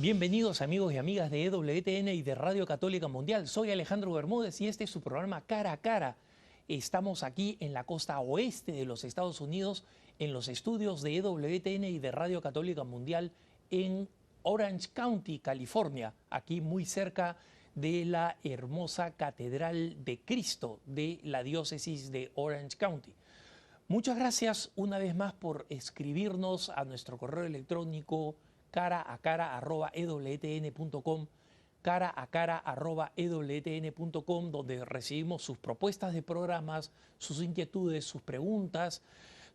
Bienvenidos amigos y amigas de EWTN y de Radio Católica Mundial. Soy Alejandro Bermúdez y este es su programa Cara a Cara. Estamos aquí en la costa oeste de los Estados Unidos, en los estudios de EWTN y de Radio Católica Mundial en Orange County, California, aquí muy cerca de la hermosa Catedral de Cristo de la diócesis de Orange County. Muchas gracias una vez más por escribirnos a nuestro correo electrónico caraacara@ewtn.com, caraacara@ewtn.com, donde recibimos sus propuestas de programas, sus inquietudes, sus preguntas,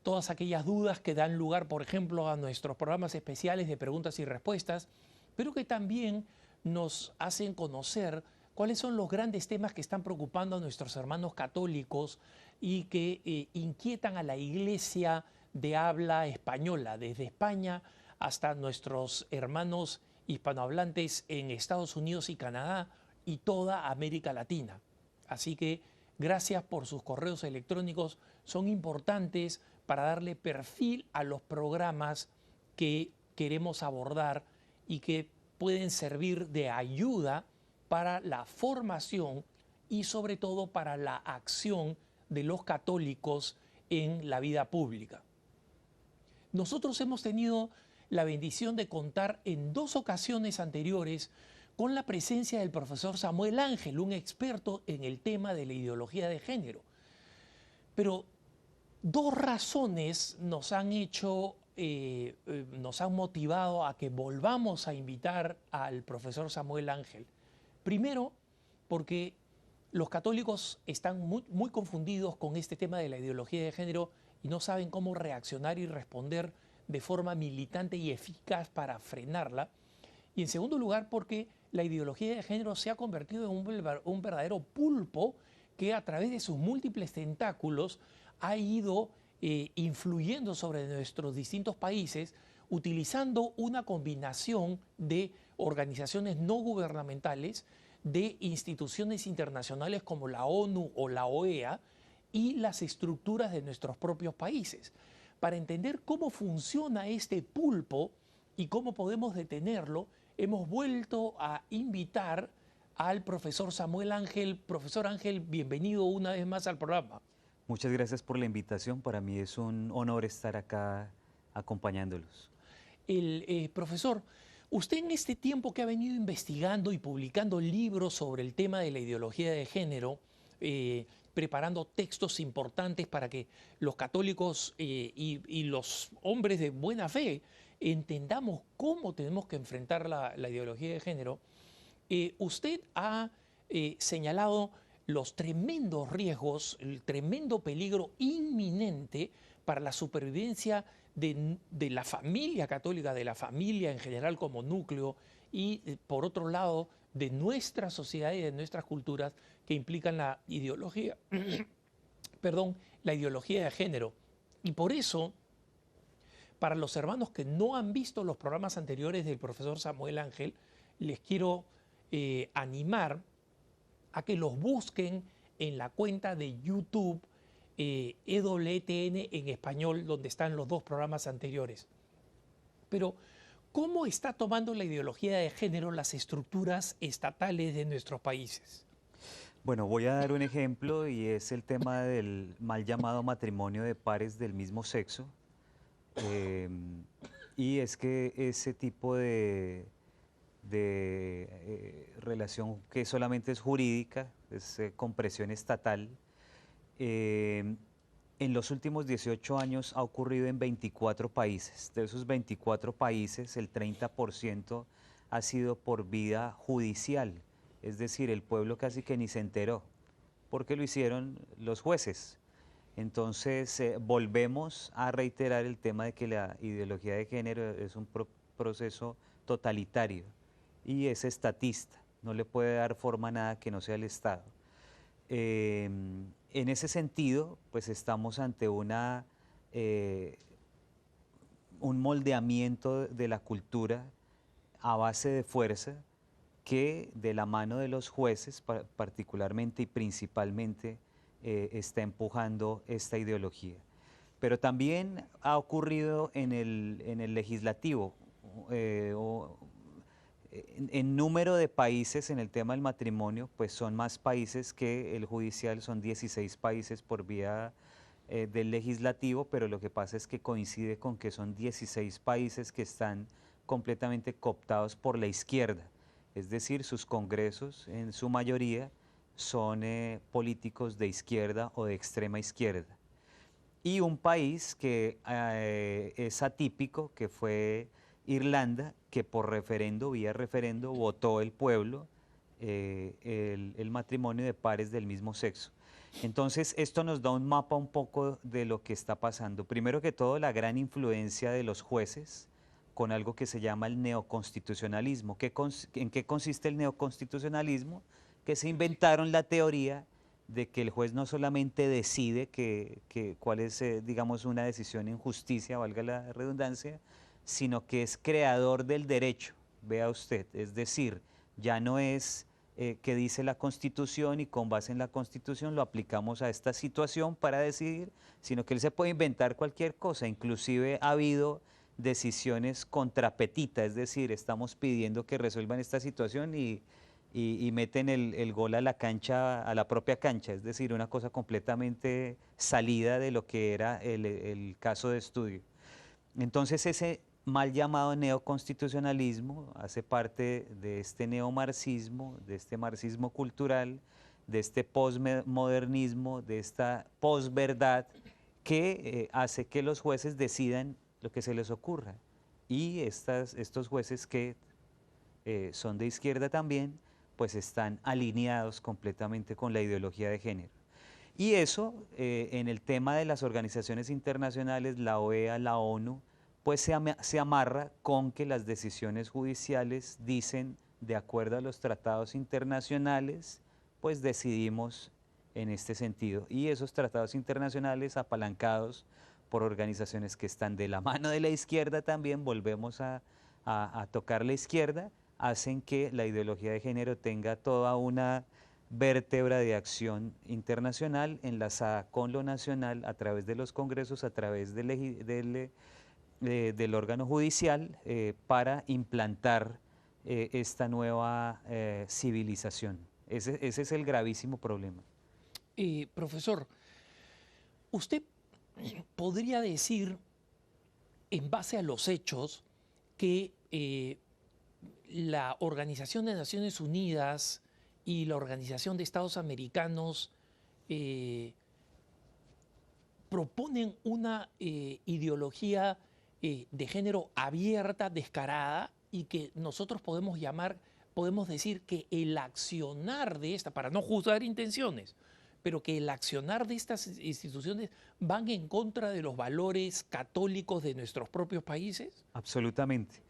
todas aquellas dudas que dan lugar, por ejemplo, a nuestros programas especiales de preguntas y respuestas, pero que también nos hacen conocer cuáles son los grandes temas que están preocupando a nuestros hermanos católicos y que inquietan a la Iglesia de habla española, desde España hasta nuestros hermanos hispanohablantes en Estados Unidos y Canadá y toda América Latina. Así que gracias por sus correos electrónicos, son importantes para darle perfil a los programas que queremos abordar y que pueden servir de ayuda para la formación y sobre todo para la acción de los católicos en la vida pública. Nosotros hemos tenido la bendición de contar en 2 ocasiones anteriores con la presencia del profesor Samuel Ángel, un experto en el tema de la ideología de género. Pero 2 razones nos han motivado a que volvamos a invitar al profesor Samuel Ángel. Primero, porque los católicos están muy confundidos con este tema de la ideología de género y no saben cómo reaccionar y responder de forma militante y eficaz para frenarla. Y en segundo lugar, porque la ideología de género se ha convertido en un verdadero pulpo que a través de sus múltiples tentáculos ha ido influyendo sobre nuestros distintos países, utilizando una combinación de organizaciones no gubernamentales, de instituciones internacionales como la ONU o la OEA y las estructuras de nuestros propios países. Para entender cómo funciona este pulpo y cómo podemos detenerlo, hemos vuelto a invitar al profesor Samuel Ángel. Profesor Ángel, bienvenido una vez más al programa. Muchas gracias por la invitación. Para mí es un honor estar acá acompañándolos. Profesor, usted en este tiempo que ha venido investigando y publicando libros sobre el tema de la ideología de género, preparando textos importantes para que los católicos y los hombres de buena fe entendamos cómo tenemos que enfrentar la ideología de género, usted ha señalado los tremendos riesgos, el tremendo peligro inminente para la supervivencia de la familia católica, de la familia en general como núcleo, y por otro lado, de nuestra sociedad y de nuestras culturas que implican la ideología, perdón, la ideología de género. Y por eso, para los hermanos que no han visto los programas anteriores del profesor Samuel Ángel, les quiero animar a que los busquen en la cuenta de YouTube EWTN en español, donde están los 2 programas anteriores. Pero, ¿cómo está tomando la ideología de género las estructuras estatales de nuestros países? Bueno, voy a dar un ejemplo y es el tema del mal llamado matrimonio de pares del mismo sexo. Y es que ese tipo de relación que solamente es jurídica, es con presión estatal, en los últimos 18 años ha ocurrido en 24 países. De esos 24 países, el 30% ha sido por vía judicial, es decir, el pueblo casi que ni se enteró, porque lo hicieron los jueces. Entonces, volvemos a reiterar el tema de que la ideología de género es un proceso totalitario y es estatista, no le puede dar forma a nada que no sea el Estado. En ese sentido, pues estamos ante un moldeamiento de la cultura a base de fuerza que de la mano de los jueces particularmente y principalmente está empujando esta ideología. Pero también ha ocurrido en el legislativo. en número de países en el tema del matrimonio, pues son más países que el judicial, son 16 países por vía del legislativo, pero lo que pasa es que coincide con que son 16 países que están completamente cooptados por la izquierda, es decir, sus congresos en su mayoría son políticos de izquierda o de extrema izquierda. Y un país que es atípico, que fue Irlanda, que por referendo, vía referendo, votó el pueblo el matrimonio de pares del mismo sexo. Entonces, esto nos da un mapa un poco de lo que está pasando. Primero que todo, la gran influencia de los jueces con algo que se llama el neoconstitucionalismo. ¿En qué consiste el neoconstitucionalismo? Que se inventaron la teoría de que el juez no solamente decide cuál es, digamos, una decisión en justicia, valga la redundancia, sino que es creador del derecho, vea usted. Es decir, ya no es que dice la Constitución y con base en la Constitución lo aplicamos a esta situación para decidir, sino que él se puede inventar cualquier cosa. Inclusive ha habido decisiones contra petita, es decir, estamos pidiendo que resuelvan esta situación y meten el gol a la cancha, a la propia cancha, es decir, una cosa completamente salida de lo que era el caso de estudio. Entonces ese mal llamado neoconstitucionalismo hace parte de este neomarxismo, de este marxismo cultural, de este posmodernismo, de esta posverdad que hace que los jueces decidan lo que se les ocurra. Y estos jueces que son de izquierda también, pues están alineados completamente con la ideología de género. Y eso, en el tema de las organizaciones internacionales, la OEA, la ONU, pues se amarra con que las decisiones judiciales dicen, de acuerdo a los tratados internacionales, pues decidimos en este sentido. Y esos tratados internacionales apalancados por organizaciones que están de la mano de la izquierda también, volvemos a tocar la izquierda, hacen que la ideología de género tenga toda una vértebra de acción internacional enlazada con lo nacional a través de los congresos, a través del órgano judicial para implantar esta nueva civilización. Ese es el gravísimo problema. Profesor, ¿usted podría decir, en base a los hechos, que la Organización de Naciones Unidas y la Organización de Estados Americanos proponen una ideología de género abierta, descarada, y que nosotros podemos decir que el accionar de esta, para no juzgar intenciones, pero que el accionar de estas instituciones van en contra de los valores católicos de nuestros propios países? Absolutamente.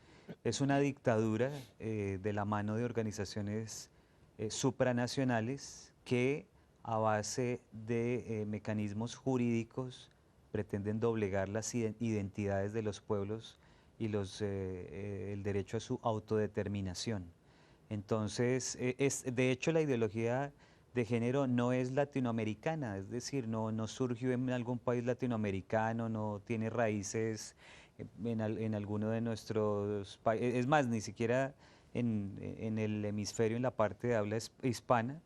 Es una dictadura de la mano de organizaciones supranacionales que a base de mecanismos jurídicos pretenden doblegar las identidades de los pueblos y el derecho a su autodeterminación. Entonces, de hecho, la ideología de género no es latinoamericana, es decir, no surgió en algún país latinoamericano, no tiene raíces en alguno de nuestros países, es más, ni siquiera en el hemisferio, en la parte de habla hispana,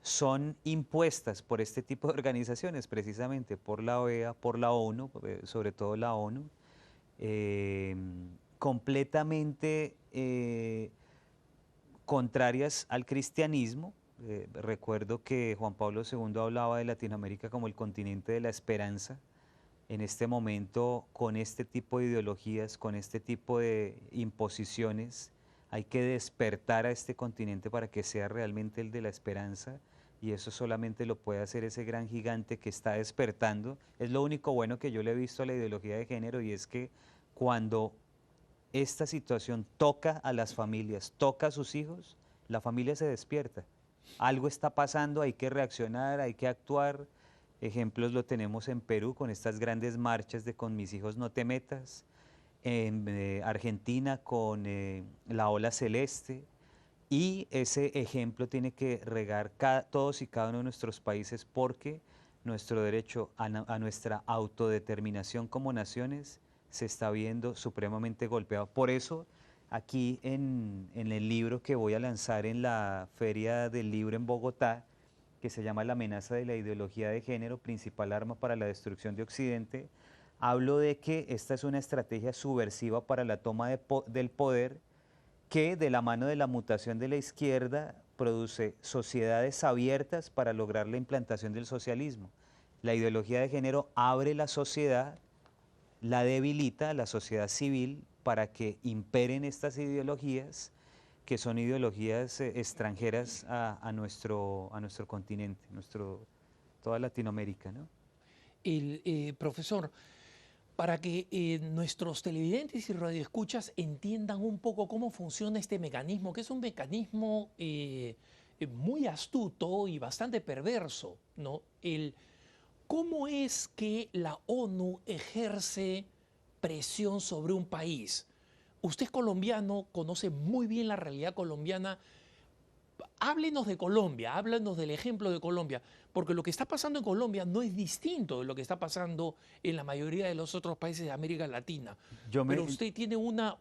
son impuestas por este tipo de organizaciones, precisamente por la OEA, por la ONU, sobre todo la ONU, completamente contrarias al cristianismo. Recuerdo que Juan Pablo II hablaba de Latinoamérica como el continente de la esperanza. En este momento, con este tipo de ideologías, con este tipo de imposiciones, hay que despertar a este continente para que sea realmente el de la esperanza, y eso solamente lo puede hacer ese gran gigante que está despertando. Es lo único bueno que yo le he visto a la ideología de género, y es que cuando esta situación toca a las familias, toca a sus hijos, la familia se despierta. Algo está pasando, hay que reaccionar, hay que actuar. Ejemplos lo tenemos en Perú con estas grandes marchas de Con mis hijos no te metas, en Argentina con la ola celeste, y ese ejemplo tiene que regar todos y cada uno de nuestros países, porque nuestro derecho a nuestra autodeterminación como naciones se está viendo supremamente golpeado. Por eso aquí en el libro que voy a lanzar en la Feria del Libro en Bogotá, que se llama La amenaza de la ideología de género, principal arma para la destrucción de Occidente, hablo de que esta es una estrategia subversiva para la toma del poder que de la mano de la mutación de la izquierda produce sociedades abiertas para lograr la implantación del socialismo. La ideología de género abre la sociedad, la debilita, la sociedad civil, para que imperen estas ideologías, que son ideologías extranjeras a nuestro continente, toda Latinoamérica, ¿no? Profesor, para que nuestros televidentes y radioescuchas entiendan un poco cómo funciona este mecanismo, que es un mecanismo muy astuto y bastante perverso, ¿no? ¿Cómo es que la ONU ejerce presión sobre un país? Usted es colombiano, conoce muy bien la realidad colombiana. Háblenos de Colombia, háblenos del ejemplo de Colombia, porque lo que está pasando en Colombia no es distinto de lo que está pasando en la mayoría de los otros países de América Latina. Pero usted tiene una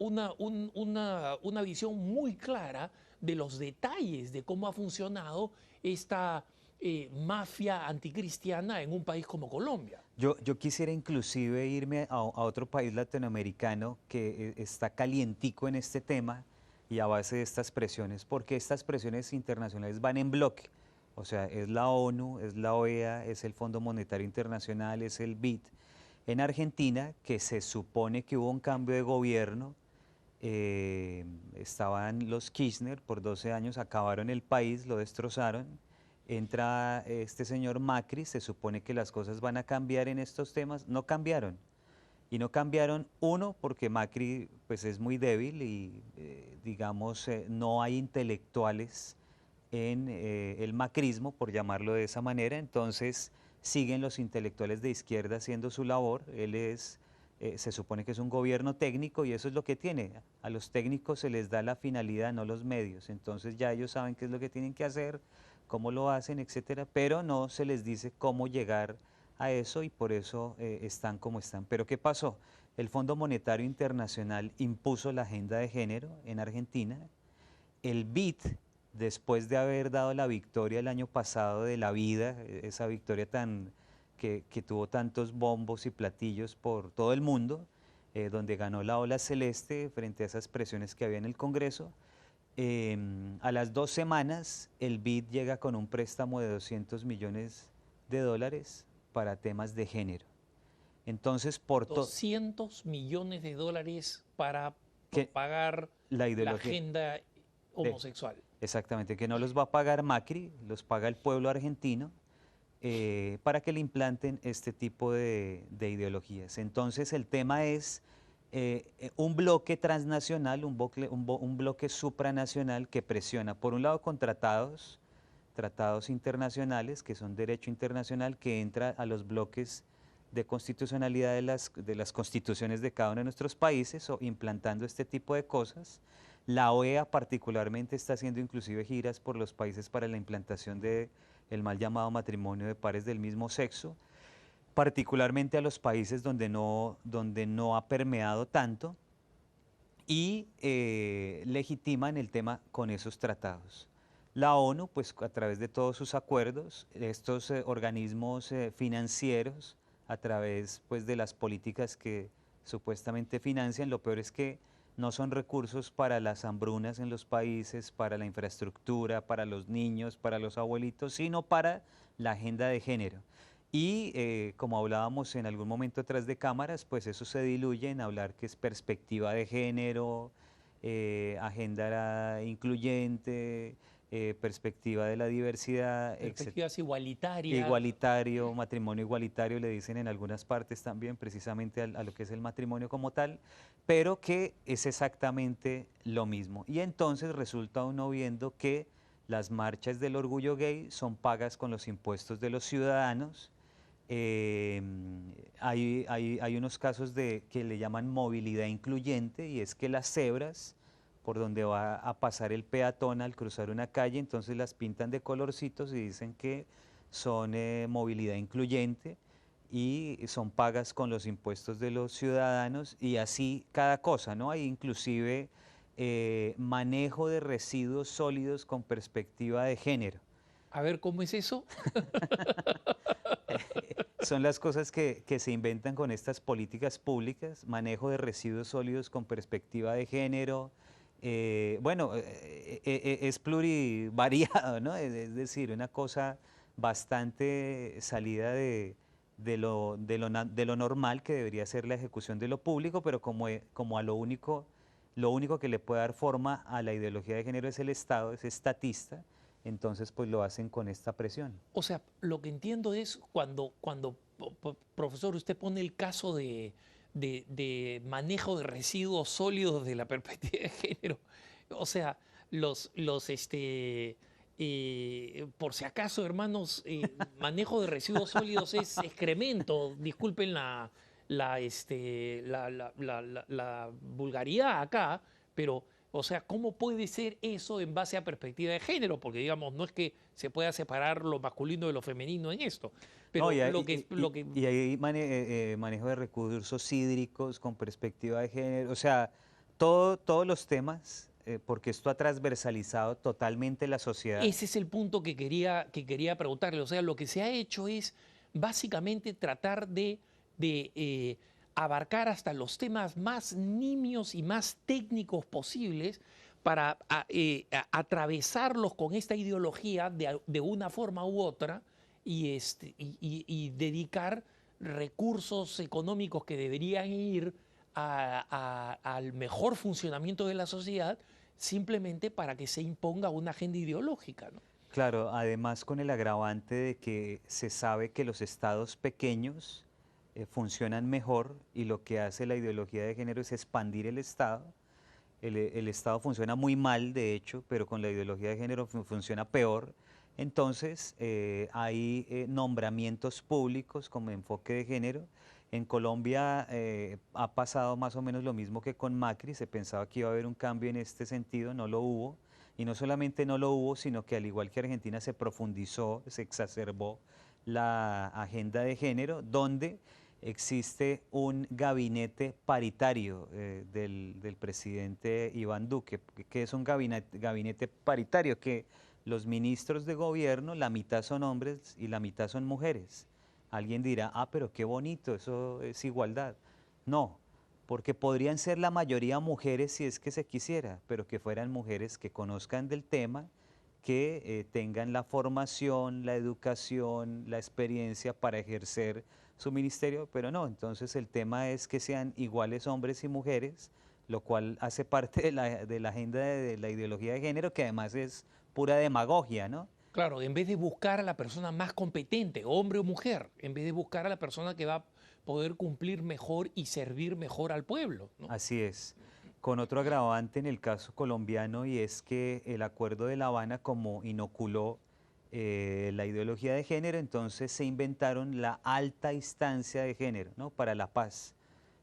visión muy clara de los detalles de cómo ha funcionado esta mafia anticristiana en un país como Colombia. Yo quisiera inclusive irme a otro país latinoamericano que está calientico en este tema y a base de estas presiones, porque estas presiones internacionales van en bloque. O sea, es la ONU, es la OEA, es el Fondo Monetario Internacional, es el BID. En Argentina, que se supone que hubo un cambio de gobierno, estaban los Kirchner por 12 años, acabaron el país, lo destrozaron. Entra este señor Macri, se supone que las cosas van a cambiar en estos temas, no cambiaron. Y no cambiaron, uno, porque Macri pues, es muy débil y digamos no hay intelectuales en el macrismo, por llamarlo de esa manera, entonces siguen los intelectuales de izquierda haciendo su labor, se supone que es un gobierno técnico y eso es lo que tiene, a los técnicos se les da la finalidad, no los medios, entonces ya ellos saben qué es lo que tienen que hacer, cómo lo hacen, etcétera, pero no se les dice cómo llegar a eso y por eso están como están. Pero ¿qué pasó? El Fondo Monetario Internacional impuso la agenda de género en Argentina. El BID, después de haber dado la victoria el año pasado de la vida, esa victoria que tuvo tantos bombos y platillos por todo el mundo, donde ganó la ola celeste frente a esas presiones que había en el Congreso, a las 2 semanas el BID llega con un préstamo de $200 millones para temas de género. Entonces, por $200 millones para pagar la agenda homosexual. Exactamente, que no los va a pagar Macri, los paga el pueblo argentino para que le implanten este tipo de ideologías. Entonces, el tema es un bloque transnacional, un bloque supranacional que presiona, por un lado, con tratados internacionales, que son derecho internacional, que entra a los bloques de constitucionalidad de las constituciones de cada uno de nuestros países, o implantando este tipo de cosas. La OEA particularmente está haciendo inclusive giras por los países para la implantación del mal llamado matrimonio de pares del mismo sexo, particularmente a los países donde no ha permeado tanto, y legitiman el tema con esos tratados. La ONU, pues a través de todos sus acuerdos, estos organismos financieros, a través pues, de las políticas que supuestamente financian, lo peor es que no son recursos para las hambrunas en los países, para la infraestructura, para los niños, para los abuelitos, sino para la agenda de género. Y como hablábamos en algún momento atrás de cámaras, pues eso se diluye en hablar que es perspectiva de género, agenda incluyente, perspectiva de la diversidad, perspectivas igualitarias. Igualitario, matrimonio igualitario, le dicen en algunas partes también, precisamente a lo que es el matrimonio como tal, pero que es exactamente lo mismo. Y entonces resulta uno viendo que las marchas del orgullo gay son pagas con los impuestos de los ciudadanos. Hay unos casos que le llaman movilidad incluyente, y es que las cebras por donde va a pasar el peatón al cruzar una calle, entonces las pintan de colorcitos y dicen que son movilidad incluyente y son pagas con los impuestos de los ciudadanos, y así cada cosa, ¿no? Hay inclusive manejo de residuos sólidos con perspectiva de género. A ver, ¿cómo es eso? Son las cosas que se inventan con estas políticas públicas, manejo de residuos sólidos con perspectiva de género. Es plurivariado, ¿no? Es decir, una cosa bastante salida de lo normal que debería ser la ejecución de lo público, pero como a lo único que le puede dar forma a la ideología de género es el Estado, es estatista, entonces pues lo hacen con esta presión. O sea, lo que entiendo es profesor, usted pone el caso de manejo de residuos sólidos de la perspectiva de género. O sea, por si acaso, hermanos, manejo de residuos sólidos es excremento. Disculpen la vulgaridad acá, pero, o sea, ¿cómo puede ser eso en base a perspectiva de género? Porque, digamos, no es que se pueda separar lo masculino de lo femenino en esto. Pero No, lo que y hay manejo de recursos hídricos con perspectiva de género, o sea, todos los temas, porque esto ha transversalizado totalmente la sociedad. Ese es el punto que quería preguntarle. O sea, lo que se ha hecho es básicamente tratar de abarcar hasta los temas más nimios y más técnicos posibles para atravesarlos con esta ideología de una forma u otra y dedicar recursos económicos que deberían ir al mejor funcionamiento de la sociedad simplemente para que se imponga una agenda ideológica, ¿no? Claro, además con el agravante de que se sabe que los estados pequeños funcionan mejor y lo que hace la ideología de género es expandir el Estado. El Estado funciona muy mal, de hecho, pero con la ideología de género funciona peor. Entonces, hay nombramientos públicos como enfoque de género. En Colombia ha pasado más o menos lo mismo que con Macri. Se pensaba que iba a haber un cambio en este sentido, no lo hubo. Y no solamente no lo hubo, sino que al igual que Argentina se profundizó, se exacerbó la agenda de género, donde existe un gabinete paritario del presidente Iván Duque. ¿Qué es un gabinete paritario? Que los ministros de gobierno, la mitad son hombres y la mitad son mujeres. Alguien dirá, ah, pero qué bonito, eso es igualdad. No, porque podrían ser la mayoría mujeres si es que se quisiera, pero que fueran mujeres que conozcan del tema, que tengan la formación, la educación, la experiencia para ejercer su ministerio, pero no, entonces el tema es que sean iguales hombres y mujeres, lo cual hace parte de la agenda de la ideología de género, que además es pura demagogia, ¿no? Claro, en vez de buscar a la persona más competente, hombre o mujer, en vez de buscar a la persona que va a poder cumplir mejor y servir mejor al pueblo, ¿no? Así es. Con otro agravante en el caso colombiano, y es que el Acuerdo de La Habana, como inoculó la ideología de género, entonces se inventaron la alta instancia de género, ¿no? Para la paz.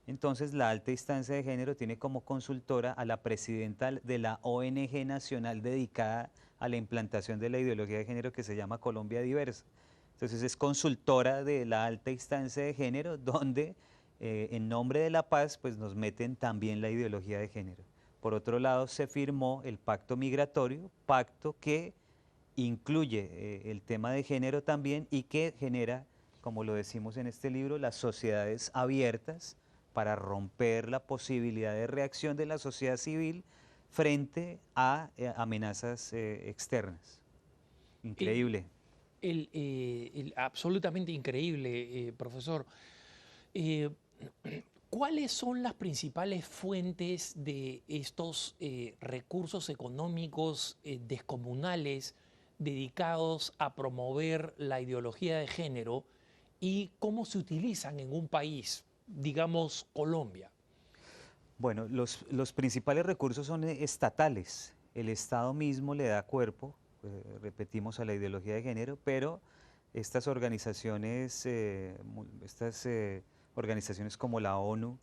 Entonces la alta instancia de género tiene como consultora a la presidenta de la ONG nacional dedicada a la implantación de la ideología de género, que se llama Colombia Diversa. Entonces es consultora de la alta instancia de género, donde en nombre de la paz pues nos meten también la ideología de género. Por otro lado, se firmó el pacto migratorio, pacto que incluye el tema de género también y que genera, como lo decimos en este libro, las sociedades abiertas para romper la posibilidad de reacción de la sociedad civil frente a amenazas externas. Increíble. Absolutamente increíble, profesor. Eh, ¿Cuáles son las principales fuentes de estos recursos económicos descomunales dedicados a promover la ideología de género y cómo se utilizan en un país, digamos Colombia? Bueno, los principales recursos son estatales. El Estado mismo le da cuerpo, repetimos, a la ideología de género, pero estas organizaciones, organizaciones como la ONU,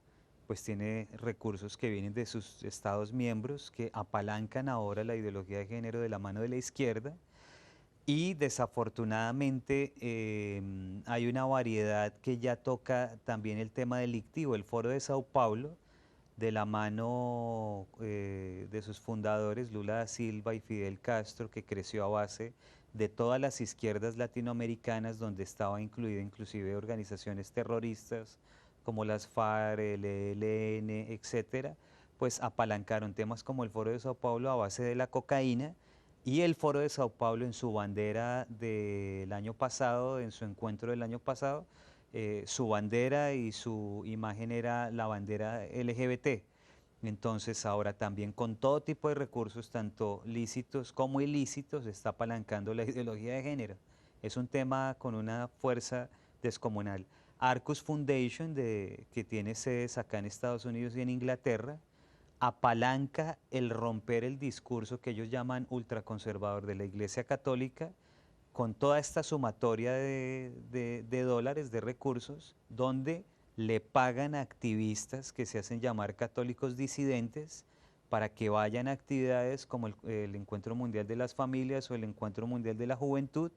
pues tiene recursos que vienen de sus estados miembros que apalancan ahora la ideología de género de la mano de la izquierda. Y desafortunadamente hay una variedad que ya toca también el tema delictivo. El Foro de Sao Paulo de la mano de sus fundadores, Lula da Silva y Fidel Castro, que creció a base de todas las izquierdas latinoamericanas, donde estaba incluida inclusive organizaciones terroristas como las FARC, el ELN, etcétera, pues apalancaron temas como el Foro de Sao Paulo a base de la cocaína, y el Foro de Sao Paulo en su bandera del año pasado, en su encuentro del año pasado, su bandera y su imagen era la bandera LGBT. Entonces ahora también con todo tipo de recursos, tanto lícitos como ilícitos, se está apalancando la ideología de género. Es un tema con una fuerza descomunal. Arcus Foundation, que tiene sedes acá en Estados Unidos y en Inglaterra, apalanca el romper el discurso que ellos llaman ultraconservador de la Iglesia Católica, con toda esta sumatoria de dólares, de recursos, donde le pagan a activistas que se hacen llamar católicos disidentes para que vayan a actividades como el Encuentro Mundial de las Familias o el Encuentro Mundial de la Juventud,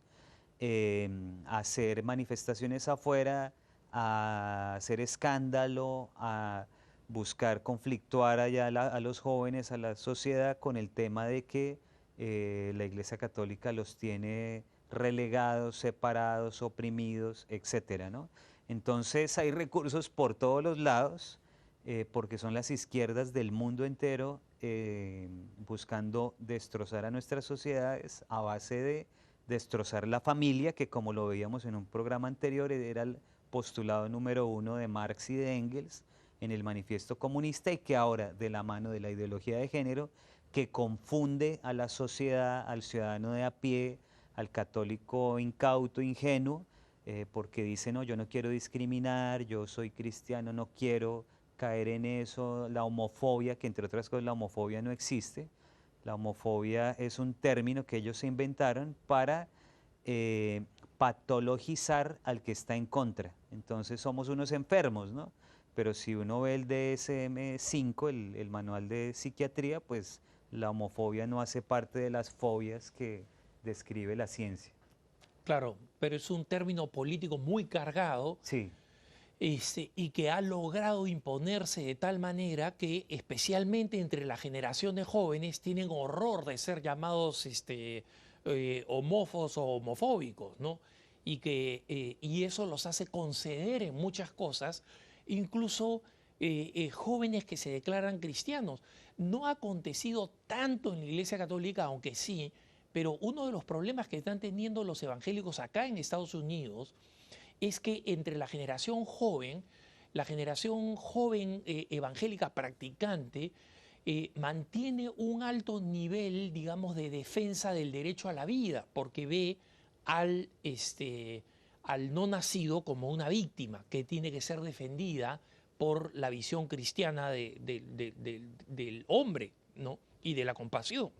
a hacer manifestaciones afuera, a hacer escándalo, a buscar conflictuar allá a los jóvenes, a la sociedad, con el tema de que la Iglesia Católica los tiene relegados, separados, oprimidos, etcétera, ¿no? Entonces hay recursos por todos los lados, porque son las izquierdas del mundo entero buscando destrozar a nuestras sociedades a base de destrozar la familia, que como lo veíamos en un programa anterior, era el postulado número 1 de Marx y de Engels en el Manifiesto Comunista, y que ahora, de la mano de la ideología de género, que confunde a la sociedad, al ciudadano de a pie, al católico incauto, ingenuo, porque dice, no, yo no quiero discriminar, yo soy cristiano, no quiero caer en eso, la homofobia, que entre otras cosas la homofobia no existe. La homofobia es un término que ellos se inventaron para patologizar al que está en contra. Entonces somos unos enfermos, ¿no? Pero si uno ve el DSM-5, el manual de psiquiatría, pues la homofobia no hace parte de las fobias que describe la ciencia. Claro, pero es un término político muy cargado, Sí, y que ha logrado imponerse de tal manera que especialmente entre las generaciones jóvenes tienen horror de ser llamados homófobos o homofóbicos, ¿no? Y eso los hace conceder en muchas cosas, incluso jóvenes que se declaran cristianos. No ha acontecido tanto en la Iglesia Católica, aunque sí, pero uno de los problemas que están teniendo los evangélicos acá en Estados Unidos es que entre la generación joven evangélica practicante, mantiene un alto nivel, digamos, de defensa del derecho a la vida, porque ve al no nacido como una víctima que tiene que ser defendida por la visión cristiana del hombre, ¿no? Y de la compasión.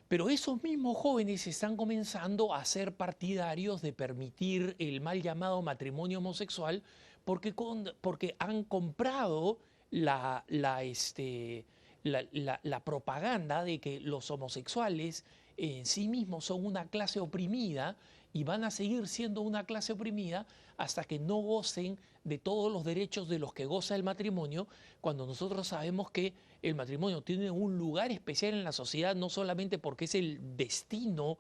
Pero esos mismos jóvenes están comenzando a ser partidarios de permitir el mal llamado matrimonio homosexual porque han comprado la propaganda de que los homosexuales en sí mismos son una clase oprimida y van a seguir siendo una clase oprimida hasta que no gocen de todos los derechos de los que goza el matrimonio, cuando nosotros sabemos que el matrimonio tiene un lugar especial en la sociedad, no solamente porque es el destino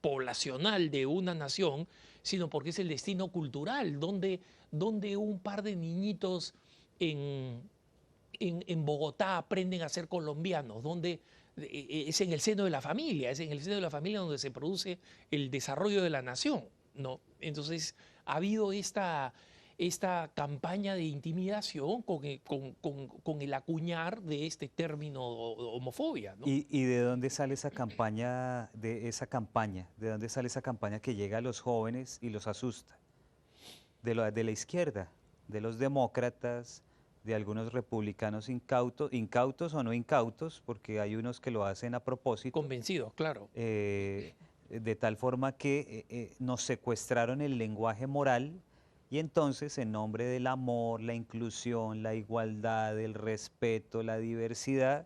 poblacional de una nación, sino porque es el destino cultural, donde un par de niñitos en Bogotá aprenden a ser colombianos, donde es en el seno de la familia, es en el seno de la familia donde se produce el desarrollo de la nación, ¿no? Entonces ha habido esta campaña de intimidación con el acuñar de este término homofobia, ¿no? ¿Y de dónde sale esa campaña, de dónde sale esa campaña que llega a los jóvenes y los asusta? De la izquierda, de los demócratas, de algunos republicanos incautos o no incautos, porque hay unos que lo hacen a propósito, Convencidos, claro. de tal forma que nos secuestraron el lenguaje moral, y entonces en nombre del amor, la inclusión, la igualdad, el respeto, la diversidad,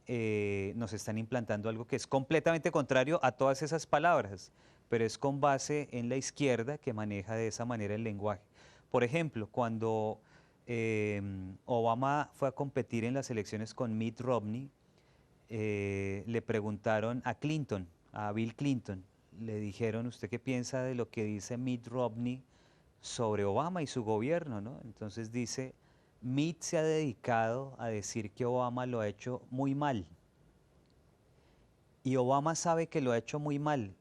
nos están implantando algo que es completamente contrario a todas esas palabras, pero es con base en la izquierda que maneja de esa manera el lenguaje. Por ejemplo, cuando Obama fue a competir en las elecciones con Mitt Romney. Le preguntaron a Clinton, a Bill Clinton, le dijeron, ¿usted qué piensa de lo que dice Mitt Romney sobre Obama y su gobierno, ¿no? Entonces dice, Mitt se ha dedicado a decir que Obama lo ha hecho muy mal. Y Obama sabe que lo ha hecho muy mal,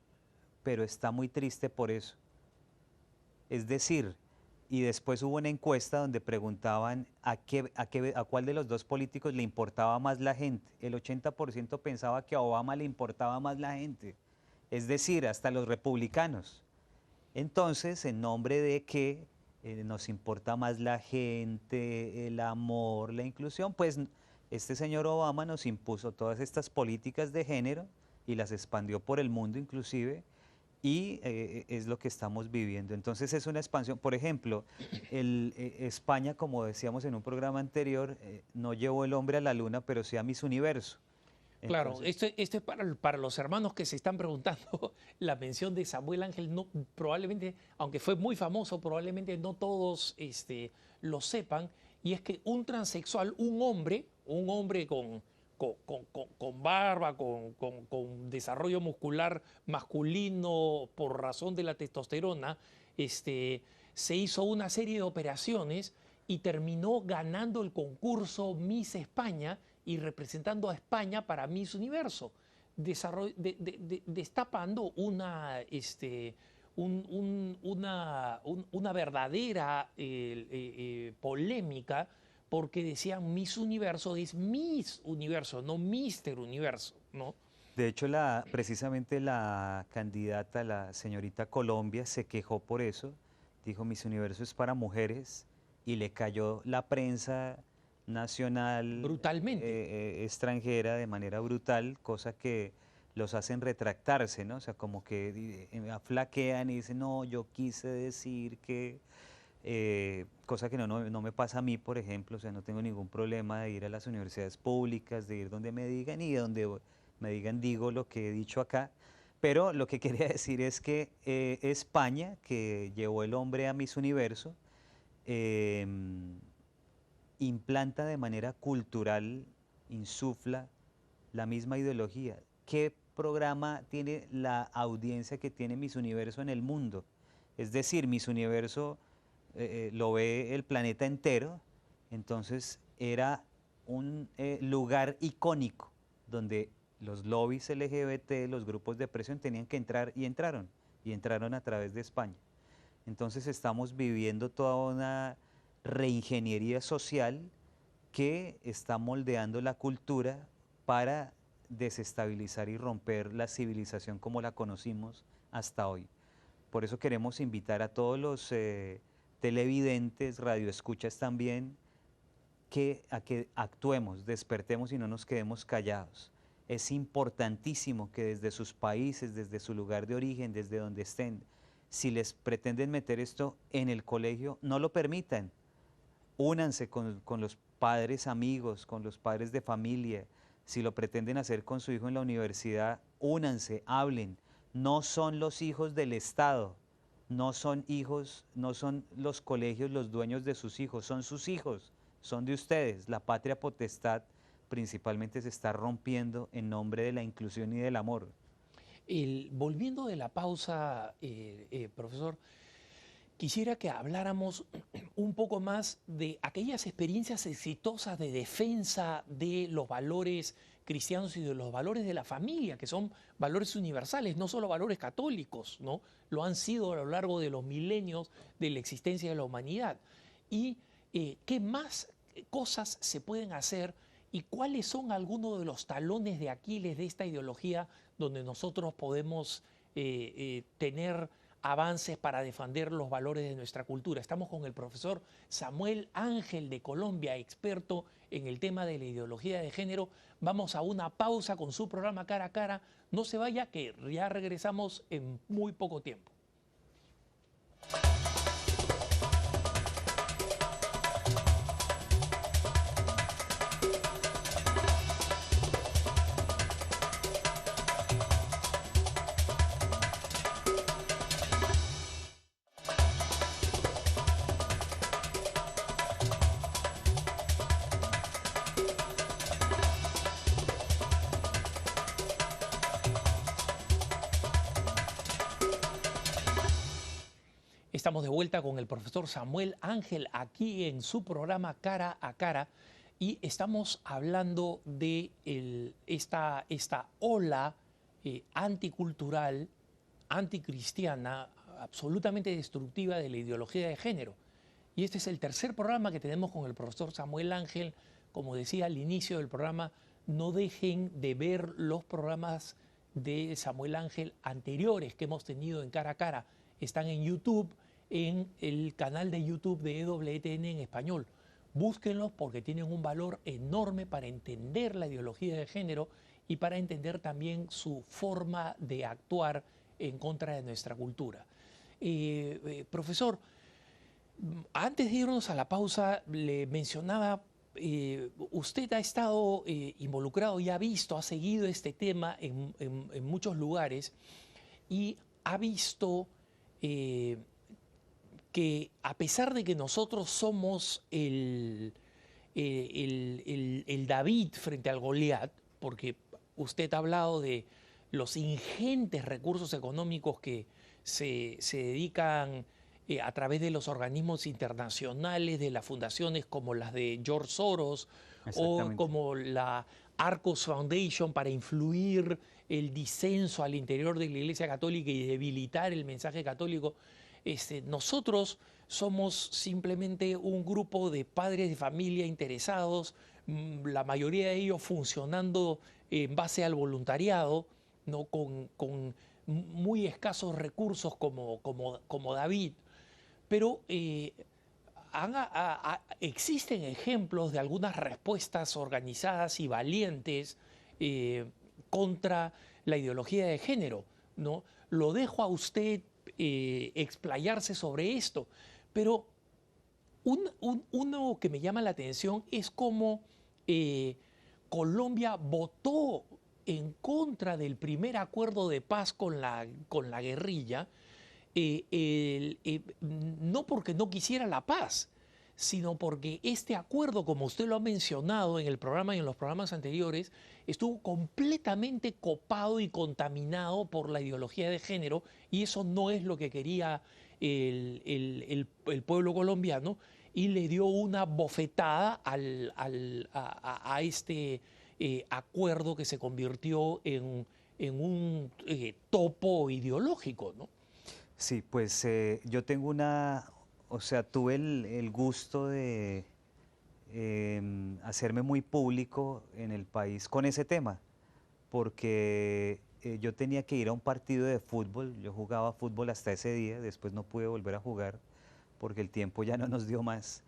pero está muy triste por eso. Es decir, y después hubo una encuesta donde preguntaban a cuál de los dos políticos le importaba más la gente. El 80% pensaba que a Obama le importaba más la gente, es decir, hasta los republicanos. Entonces, en nombre de que nos importa más la gente, el amor, la inclusión, pues este señor Obama nos impuso todas estas políticas de género y las expandió por el mundo inclusive, y es lo que estamos viviendo. Entonces es una expansión. Por ejemplo, España, como decíamos en un programa anterior, no llevó el hombre a la luna, pero sí a Miss Universo. Claro, Entonces, esto es para los hermanos que se están preguntando la mención de Samuel Ángel. No, probablemente, aunque fue muy famoso, probablemente no todos lo sepan. Y es que un transexual, un hombre con barba, con desarrollo muscular masculino por razón de la testosterona, se hizo una serie de operaciones y terminó ganando el concurso Miss España y representando a España para Miss Universo, destapando una verdadera polémica, porque decían Miss Universo es Miss Universo, no Mister Universo, ¿no? de hecho, precisamente la candidata, la señorita Colombia, se quejó por eso. Dijo, Miss Universo es para mujeres, y le cayó la prensa nacional, Brutalmente. extranjera, de manera brutal, cosa que los hacen retractarse, ¿no? O sea, como que flaquean y dicen, no, yo quise decir que, cosa que no me pasa a mí, por ejemplo. O sea, no tengo ningún problema de ir a las universidades públicas, de ir donde me digan, y donde me digan digo lo que he dicho acá. Pero lo que quería decir es que España, que llevó el hombre a Miss Universo, implanta de manera cultural, insufla la misma ideología. ¿Qué programa tiene la audiencia que tiene Miss Universo en el mundo? Es decir, Miss Universo lo ve el planeta entero. Entonces era un lugar icónico donde los lobbies LGBT, los grupos de presión tenían que entrar, y entraron a través de España. Entonces estamos viviendo toda una reingeniería social que está moldeando la cultura para desestabilizar y romper la civilización como la conocimos hasta hoy. Por eso queremos invitar a todos los televidentes, radioescuchas también, a que actuemos, despertemos y no nos quedemos callados. Es importantísimo que desde sus países, desde su lugar de origen, desde donde estén, si les pretenden meter esto en el colegio, no lo permitan. Únanse con los padres amigos, con los padres de familia. Si lo pretenden hacer con su hijo en la universidad, únanse, hablen. No son los hijos del Estado, no son los colegios los dueños de sus hijos, son sus hijos, son de ustedes. La patria potestad principalmente se está rompiendo en nombre de la inclusión y del amor. Volviendo de la pausa, profesor, quisiera que habláramos un poco más de aquellas experiencias exitosas de defensa de los valores cristianos y de los valores de la familia, que son valores universales, no solo valores católicos, ¿no? Lo han sido a lo largo de los milenios de la existencia de la humanidad. Y qué más cosas se pueden hacer y cuáles son algunos de los talones de Aquiles de esta ideología donde nosotros podemos tener avances para defender los valores de nuestra cultura. Estamos con el profesor Samuel Ángel de Colombia, experto en el tema de la ideología de género. Vamos a una pausa con su programa Cara a Cara. No se vaya, que ya regresamos en muy poco tiempo. Estamos de vuelta con el profesor Samuel Ángel aquí en su programa Cara a Cara y estamos hablando de esta ola anticultural, anticristiana, absolutamente destructiva de la ideología de género. Y este es el tercer programa que tenemos con el profesor Samuel Ángel. Como decía al inicio del programa, no dejen de ver los programas de Samuel Ángel anteriores que hemos tenido en Cara a Cara. Están en YouTube, en el canal de YouTube de EWTN en español. Búsquenlos porque tienen un valor enorme para entender la ideología de género y para entender también su forma de actuar en contra de nuestra cultura. Profesor, antes de irnos a la pausa, le mencionaba, usted ha estado involucrado y ha visto, ha seguido este tema en muchos lugares y ha visto que a pesar de que nosotros somos el David frente al Goliat, porque usted ha hablado de los ingentes recursos económicos que se dedican a través de los organismos internacionales, de las fundaciones como las de George Soros o como la Arcos Foundation para influir el disenso al interior de la Iglesia Católica y debilitar el mensaje católico. Nosotros somos simplemente un grupo de padres de familia interesados, la mayoría de ellos funcionando en base al voluntariado, ¿no? con muy escasos recursos como David, pero existen ejemplos de algunas respuestas organizadas y valientes contra la ideología de género, ¿no? Lo dejo a usted explayarse sobre esto, pero uno que me llama la atención es cómo Colombia votó en contra del primer acuerdo de paz con la guerrilla, no porque no quisiera la paz, sino porque este acuerdo, como usted lo ha mencionado en el programa y en los programas anteriores, estuvo completamente copado y contaminado por la ideología de género, y eso no es lo que quería el pueblo colombiano, y le dio una bofetada a este acuerdo que se convirtió en un topo ideológico, ¿no? Sí, pues yo tengo o sea, tuve el gusto de hacerme muy público en el país con ese tema, porque yo tenía que ir a un partido de fútbol, yo jugaba fútbol hasta ese día, después no pude volver a jugar porque el tiempo ya no nos dio más,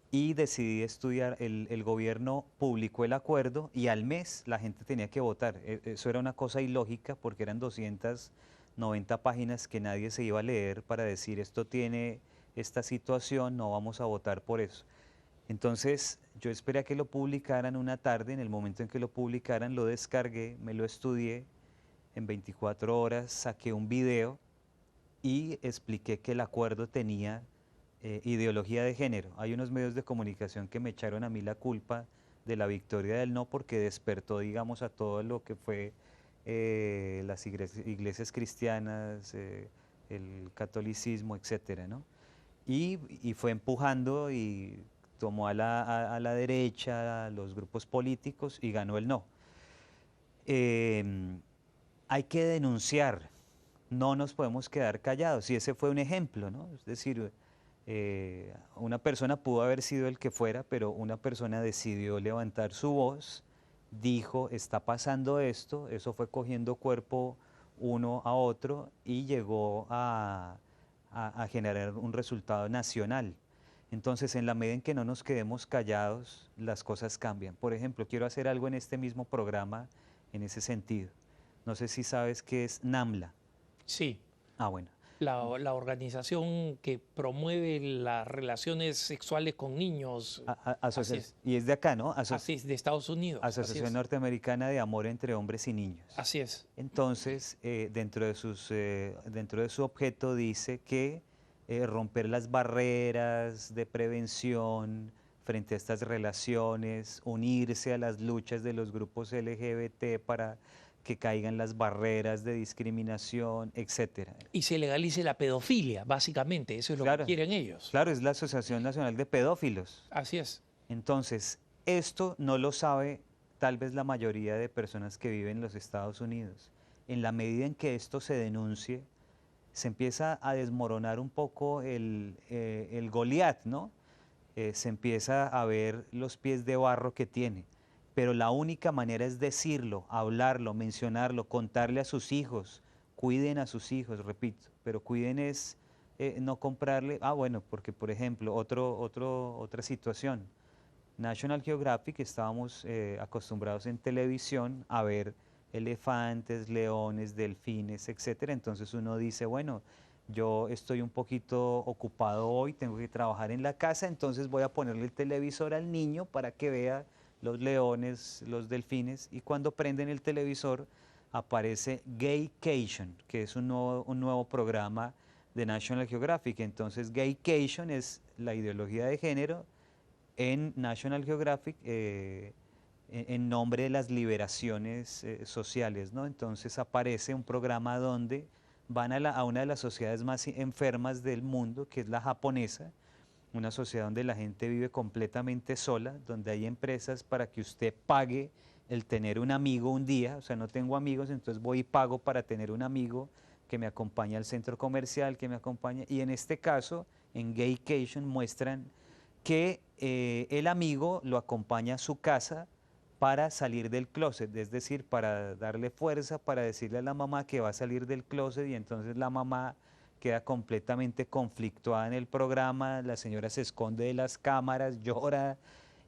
y decidí estudiar, el gobierno publicó el acuerdo y al mes la gente tenía que votar. Eso era una cosa ilógica porque eran 290 páginas que nadie se iba a leer para decir esto tiene esta situación, no vamos a votar por eso. Entonces yo esperé a que lo publicaran una tarde, en el momento en que lo publicaran lo descargué, me lo estudié, en 24 horas saqué un video y expliqué que el acuerdo tenía ideología de género. Hay unos medios de comunicación que me echaron a mí la culpa de la victoria del no porque despertó, digamos, a todo lo que fue las iglesias cristianas, el catolicismo, etcétera, ¿no? Y fue empujando y tomó a la derecha, a los grupos políticos y ganó el no. Hay que denunciar, no nos podemos quedar callados, y ese fue un ejemplo, ¿no? Es decir, una persona pudo haber sido el que fuera, pero una persona decidió levantar su voz, dijo, está pasando esto, eso fue cogiendo cuerpo uno a otro y llegó a generar un resultado nacional. Entonces, en la medida en que no nos quedemos callados, las cosas cambian. Por ejemplo, quiero hacer algo en este mismo programa en ese sentido. No sé si sabes qué es NAMLA. Sí. Ah, bueno. La organización que promueve las relaciones sexuales con niños. Así es. Y es de acá, ¿no? Así es, de Estados Unidos. Asociación Norteamericana de Amor entre Hombres y Niños. Así es. Entonces, dentro de su objeto dice que romper las barreras de prevención frente a estas relaciones, unirse a las luchas de los grupos LGBT para que caigan las barreras de discriminación, etcétera. Y se legalice la pedofilia, básicamente, eso es lo que Claro, quieren ellos. claro, es la Asociación Nacional de Pedófilos. Así es. Entonces, esto no lo sabe tal vez la mayoría de personas que viven en los Estados Unidos. En la medida en que esto se denuncie, se empieza a desmoronar un poco el Goliat, ¿no? Se empieza a ver los pies de barro que tiene. Pero la única manera es decirlo, hablarlo, mencionarlo, contarle a sus hijos. Cuiden a sus hijos, repito, pero cuiden es no comprarle. Ah, bueno, porque por ejemplo, otra situación. National Geographic, estábamos acostumbrados en televisión a ver elefantes, leones, delfines, etcétera. Entonces uno dice, bueno, yo estoy un poquito ocupado hoy, tengo que trabajar en la casa, entonces voy a ponerle el televisor al niño para que vea los leones, los delfines, y cuando prenden el televisor aparece Gaycation, que es un nuevo programa de National Geographic. Entonces Gaycation es la ideología de género en National Geographic en nombre de las liberaciones sociales, ¿no? Entonces aparece un programa donde van a una de las sociedades más enfermas del mundo, que es la japonesa, una sociedad donde la gente vive completamente sola, donde hay empresas para que usted pague el tener un amigo un día. O sea, no tengo amigos, entonces voy y pago para tener un amigo que me acompaña al centro comercial, que me acompaña. Y en este caso, en Gaycation muestran que el amigo lo acompaña a su casa para salir del closet, es decir, para darle fuerza, para decirle a la mamá que va a salir del closet, y entonces la mamá queda completamente conflictuada en el programa, la señora se esconde de las cámaras, llora,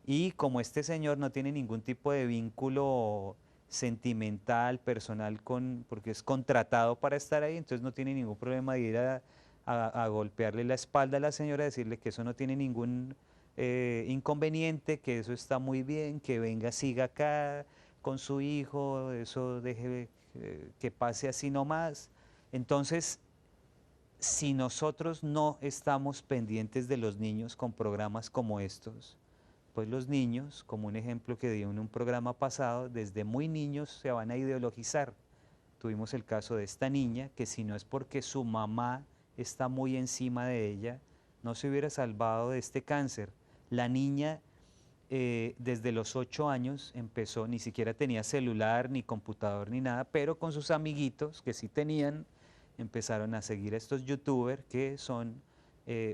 y como este señor no tiene ningún tipo de vínculo sentimental, personal, porque es contratado para estar ahí, entonces no tiene ningún problema de ir a golpearle la espalda a la señora, decirle que eso no tiene ningún inconveniente, que eso está muy bien, que venga, siga acá con su hijo, eso deje que pase así nomás. Entonces, si nosotros no estamos pendientes de los niños con programas como estos, pues los niños, como un ejemplo que di en un programa pasado, desde muy niños se van a ideologizar. Tuvimos el caso de esta niña que, si no es porque su mamá está muy encima de ella, no se hubiera salvado de este cáncer. La niña desde los 8 años empezó, ni siquiera tenía celular, ni computador, ni nada, pero con sus amiguitos que sí tenían, empezaron a seguir a estos youtubers que son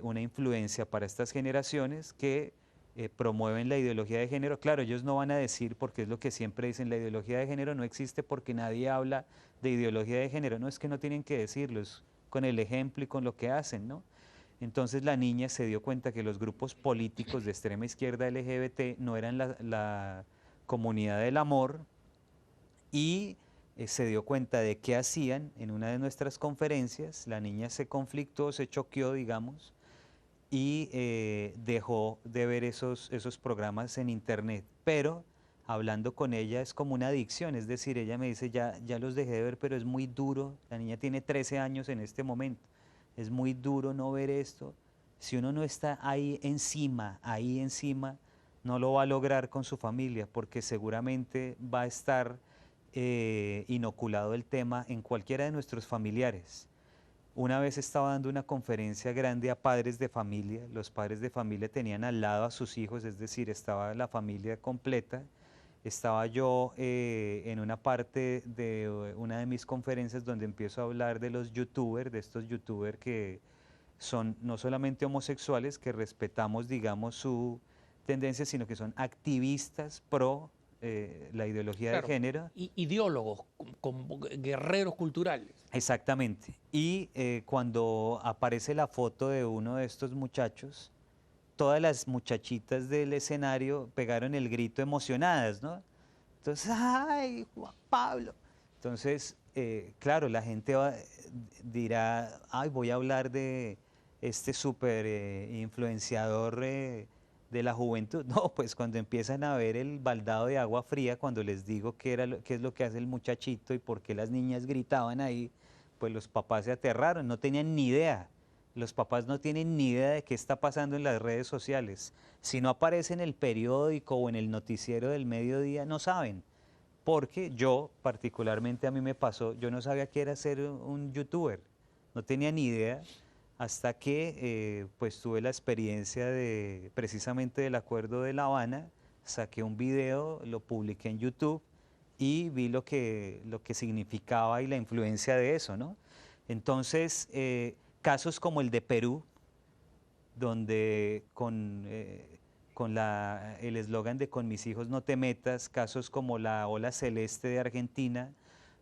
una influencia para estas generaciones que promueven la ideología de género. Claro, ellos no van a decir, porque es lo que siempre dicen, la ideología de género no existe porque nadie habla de ideología de género. No, es que no tienen que decirlo, es con el ejemplo y con lo que hacen, ¿no? Entonces la niña se dio cuenta que los grupos políticos de extrema izquierda LGBT no eran la comunidad del amor, y se dio cuenta de qué hacían en una de nuestras conferencias. La niña se conflictó, se choqueó, digamos, y dejó de ver esos programas en internet. Pero hablando con ella es como una adicción, es decir, ella me dice, ya los dejé de ver, pero es muy duro. La niña tiene 13 años en este momento. Es muy duro no ver esto. Si uno no está ahí encima, no lo va a lograr con su familia, porque seguramente va a estar inoculado el tema en cualquiera de nuestros familiares. Una vez estaba dando una conferencia grande a padres de familia. Los padres de familia tenían al lado a sus hijos, es decir, estaba la familia completa. Estaba yo en una parte de una de mis conferencias donde empiezo a hablar de los youtubers, de estos youtubers que son no solamente homosexuales, que respetamos, digamos, su tendencia, sino que son activistas pro la ideología de Claro, género. Ideólogos, guerreros culturales. Exactamente. Y cuando aparece la foto de uno de estos muchachos, todas las muchachitas del escenario pegaron el grito emocionadas, ¿no? Entonces, ¡ay, Juan Pablo! Entonces, claro, la gente dirá, ¡ay, voy a hablar de este súper influenciador de la juventud! No, pues cuando empiezan a ver el baldado de agua fría, cuando les digo qué es lo que hace el muchachito y por qué las niñas gritaban ahí, pues los papás se aterraron, no tenían ni idea. Los papás no tienen ni idea de qué está pasando en las redes sociales. Si no aparece en el periódico o en el noticiero del mediodía, no saben. porque yo, particularmente a mí me pasó, yo no sabía qué era ser un youtuber, no tenía ni idea hasta que pues tuve la experiencia de precisamente del Acuerdo de La Habana, saqué un video, lo publiqué en YouTube y vi lo que significaba y la influencia de eso, ¿no? Entonces, casos como el de Perú, donde con el eslogan de "con mis hijos no te metas", casos como la ola celeste de Argentina,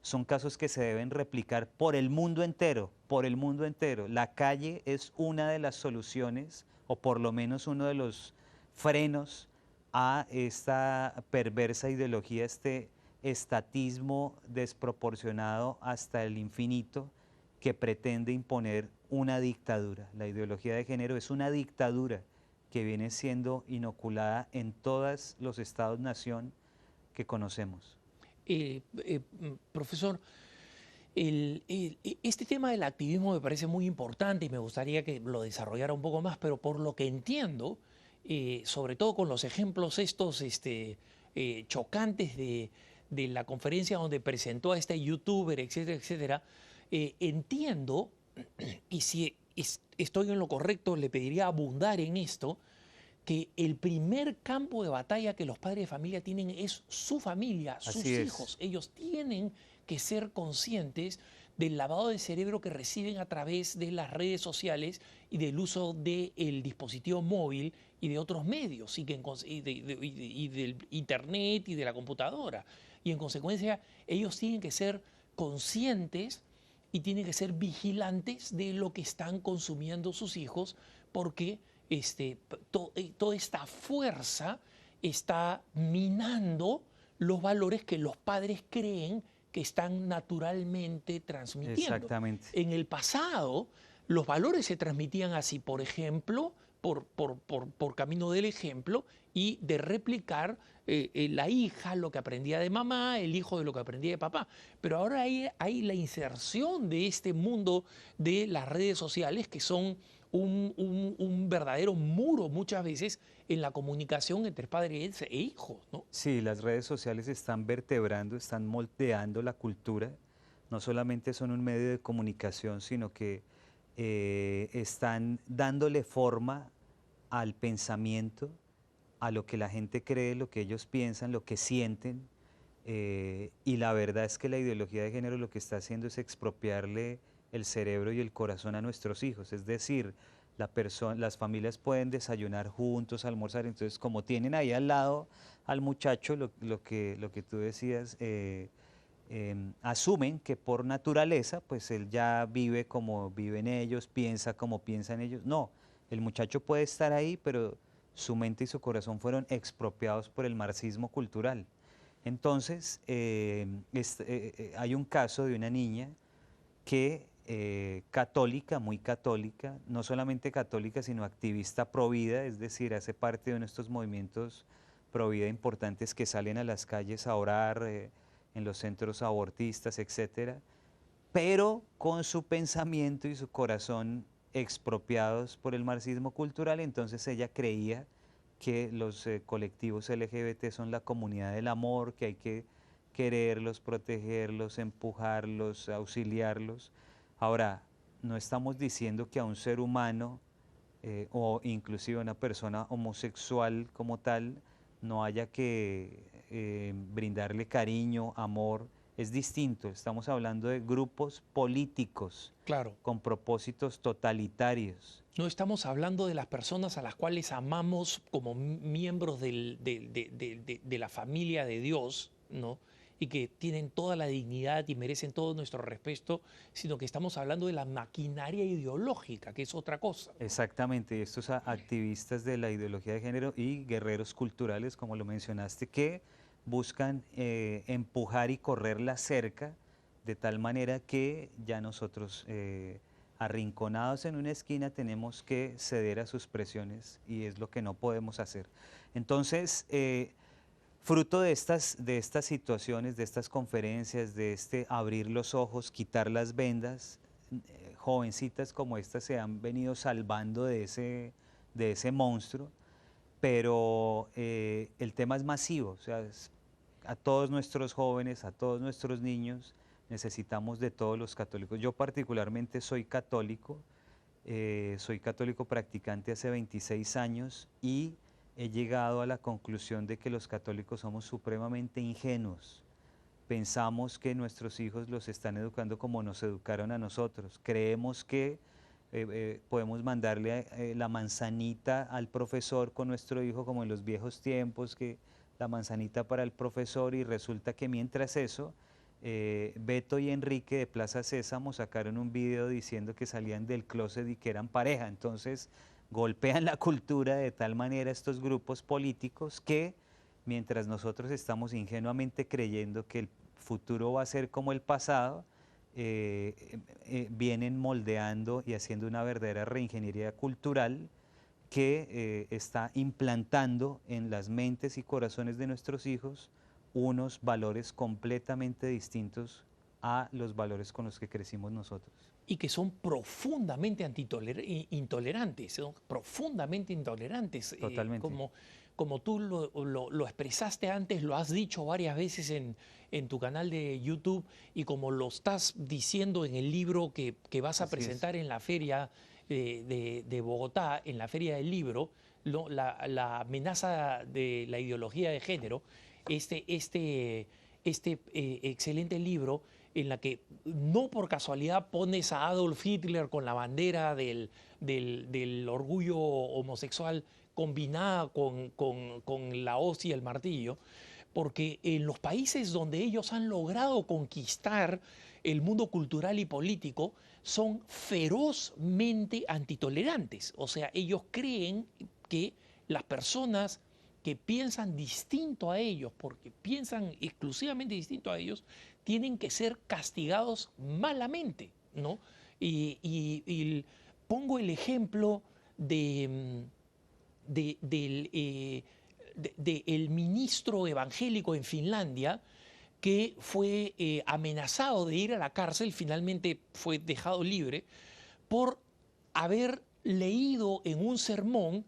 son casos que se deben replicar por el mundo entero, por el mundo entero. La calle es una de las soluciones, o por lo menos uno de los frenos a esta perversa ideología, este estatismo desproporcionado hasta el infinito que pretende imponer una dictadura. La ideología de género es una dictadura que viene siendo inoculada en todos los estados-nación que conocemos. Profesor, este tema del activismo me parece muy importante y me gustaría que lo desarrollara un poco más, pero por lo que entiendo, sobre todo con los ejemplos estos chocantes de la conferencia donde presentó a este youtuber, etcétera, etcétera, entiendo, y si estoy en lo correcto, le pediría abundar en esto, que el primer campo de batalla que los padres de familia tienen es su familia, sus Así es. hijos. Ellos tienen que ser conscientes del lavado de cerebro que reciben a través de las redes sociales y del uso del dispositivo móvil y de otros medios, y del internet y de la computadora. Y en consecuencia, ellos tienen que ser conscientes y tienen que ser vigilantes de lo que están consumiendo sus hijos, porque toda esta fuerza está minando los valores que los padres creen que están naturalmente transmitiendo. Exactamente. En el pasado, los valores se transmitían así, por ejemplo, por camino del ejemplo y de replicar la hija lo que aprendía de mamá, el hijo de lo que aprendía de papá. Pero ahora hay la inserción de este mundo de las redes sociales que son un verdadero muro muchas veces en la comunicación entre padres e hijos, ¿no? Sí, las redes sociales están vertebrando, están moldeando la cultura. No solamente son un medio de comunicación, sino que están dándole forma al pensamiento, a lo que la gente cree, lo que ellos piensan, lo que sienten. Y la verdad es que la ideología de género lo que está haciendo es expropiarle el cerebro y el corazón a nuestros hijos. Es decir, las familias pueden desayunar juntos, almorzar, entonces como tienen ahí al lado al muchacho, lo que tú decías, asumen que por naturaleza, pues él ya vive como viven ellos, piensa como piensan ellos. No, el muchacho puede estar ahí, pero su mente y su corazón fueron expropiados por el marxismo cultural. Entonces, hay un caso de una niña que católica, muy católica, no solamente católica, sino activista pro vida, es decir, hace parte de uno de estos movimientos pro vida importantes que salen a las calles a orar, en los centros abortistas, etcétera, pero con su pensamiento y su corazón expropiados por el marxismo cultural. Entonces ella creía que los colectivos LGBT son la comunidad del amor, que hay que quererlos, protegerlos, empujarlos, auxiliarlos. Ahora, no estamos diciendo que a un ser humano o inclusive a una persona homosexual como tal no haya que brindarle cariño, amor. Es distinto, estamos hablando de grupos políticos Claro. con propósitos totalitarios. No estamos hablando de las personas a las cuales amamos como miembros de la familia de Dios, ¿no? Y que tienen toda la dignidad y merecen todo nuestro respeto, sino que estamos hablando de la maquinaria ideológica, que es otra cosa, ¿no? Exactamente, estos activistas de la ideología de género y guerreros culturales, como lo mencionaste, que buscan empujar y correr la cerca de tal manera que ya nosotros, arrinconados en una esquina, tenemos que ceder a sus presiones y es lo que no podemos hacer. Entonces, fruto de estas situaciones, de estas conferencias, de este abrir los ojos, quitar las vendas, jovencitas como estas se han venido salvando de ese monstruo, pero el tema es masivo, o sea, a todos nuestros jóvenes, a todos nuestros niños, necesitamos de todos los católicos. Yo particularmente soy católico practicante hace 26 años y he llegado a la conclusión de que los católicos somos supremamente ingenuos. Pensamos que nuestros hijos los están educando como nos educaron a nosotros. Creemos que podemos mandarle la manzanita al profesor con nuestro hijo como en los viejos tiempos, que la manzanita para el profesor, y resulta que mientras eso, Beto y Enrique de Plaza Sésamo sacaron un video diciendo que salían del closet y que eran pareja. Entonces golpean la cultura de tal manera estos grupos políticos que mientras nosotros estamos ingenuamente creyendo que el futuro va a ser como el pasado, vienen moldeando y haciendo una verdadera reingeniería cultural que está implantando en las mentes y corazones de nuestros hijos unos valores completamente distintos a los valores con los que crecimos nosotros. Y que son profundamente intolerantes, son profundamente intolerantes. Totalmente. Como tú lo expresaste antes, lo has dicho varias veces en tu canal de YouTube, y como lo estás diciendo en el libro que vas a presentar en la feria de Bogotá, en la Feria del Libro, la amenaza de la ideología de género, este excelente libro en la que no por casualidad pones a Adolf Hitler con la bandera del orgullo homosexual combinada con la hoz y el martillo, porque en los países donde ellos han logrado conquistar el mundo cultural y político son ferozmente antitolerantes. O sea, ellos creen que las personas que piensan distinto a ellos, porque piensan exclusivamente distinto a ellos, tienen que ser castigados malamente, ¿no? Y pongo el ejemplo del ministro evangélico en Finlandia, que fue amenazado de ir a la cárcel, finalmente fue dejado libre, por haber leído en un sermón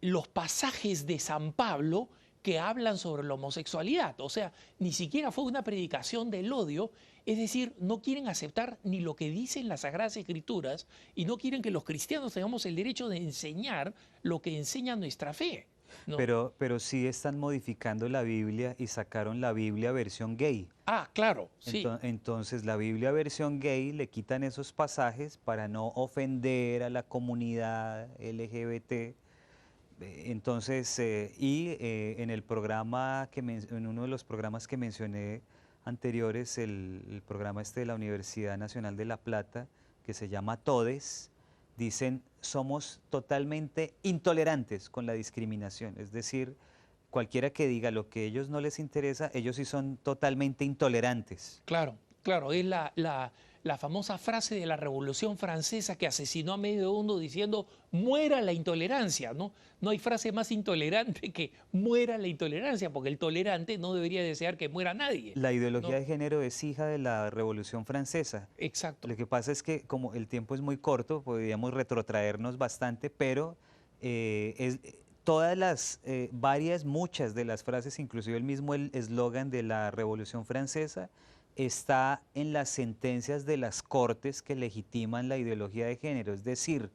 los pasajes de San Pablo que hablan sobre la homosexualidad. O sea, ni siquiera fue una predicación del odio, es decir, no quieren aceptar ni lo que dicen las Sagradas Escrituras y no quieren que los cristianos tengamos el derecho de enseñar lo que enseña nuestra fe, ¿no? Pero sí están modificando la Biblia y sacaron la Biblia versión gay. Ah, claro, sí. Entonces la Biblia versión gay le quitan esos pasajes para no ofender a la comunidad LGBT. Entonces, en el programa, en uno de los programas que mencioné anteriores, el programa de la Universidad Nacional de La Plata, que se llama TODES, dicen, somos totalmente intolerantes con la discriminación. Es decir, cualquiera que diga lo que a ellos no les interesa, ellos sí son totalmente intolerantes. Claro, claro, es la famosa frase de la Revolución Francesa que asesinó a medio mundo diciendo muera la intolerancia, ¿no? No hay frase más intolerante que muera la intolerancia, porque el tolerante no debería desear que muera nadie. La ideología ¿no? de género es hija de la Revolución Francesa. Exacto. Lo que pasa es que como el tiempo es muy corto, podríamos retrotraernos bastante, pero todas las muchas de las frases, inclusive el mismo eslogan de la Revolución Francesa, está en las sentencias de las cortes que legitiman la ideología de género. Es decir,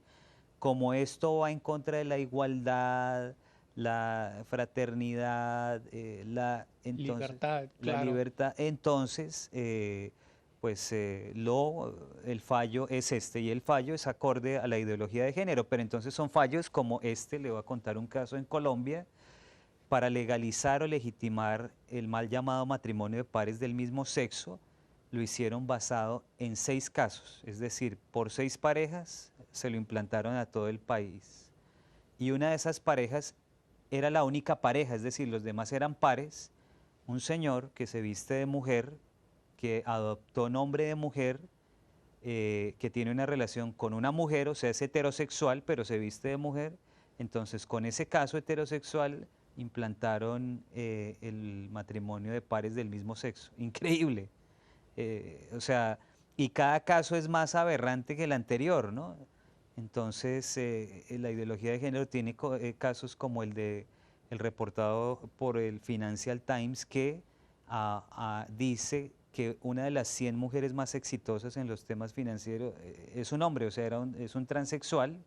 como esto va en contra de la igualdad, la fraternidad, libertad, la claro. libertad, entonces el fallo es este, y el fallo es acorde a la ideología de género, pero entonces son fallos como este. Le voy a contar un caso en Colombia. Para legalizar o legitimar el mal llamado matrimonio de pares del mismo sexo, lo hicieron basado en 6 casos, es decir, por 6 parejas se lo implantaron a todo el país. Y una de esas parejas era la única pareja, es decir, los demás eran pares. Un señor que se viste de mujer, que adoptó nombre de mujer, que tiene una relación con una mujer, o sea, es heterosexual, pero se viste de mujer. Entonces, con ese caso heterosexual, implantaron el matrimonio de pares del mismo sexo. Increíble. O sea, y cada caso es más aberrante que el anterior, ¿no? Entonces, la ideología de género tiene casos como el reportado por el Financial Times, que dice que una de las 100 mujeres más exitosas en los temas financieros es un hombre, o sea, es un transexual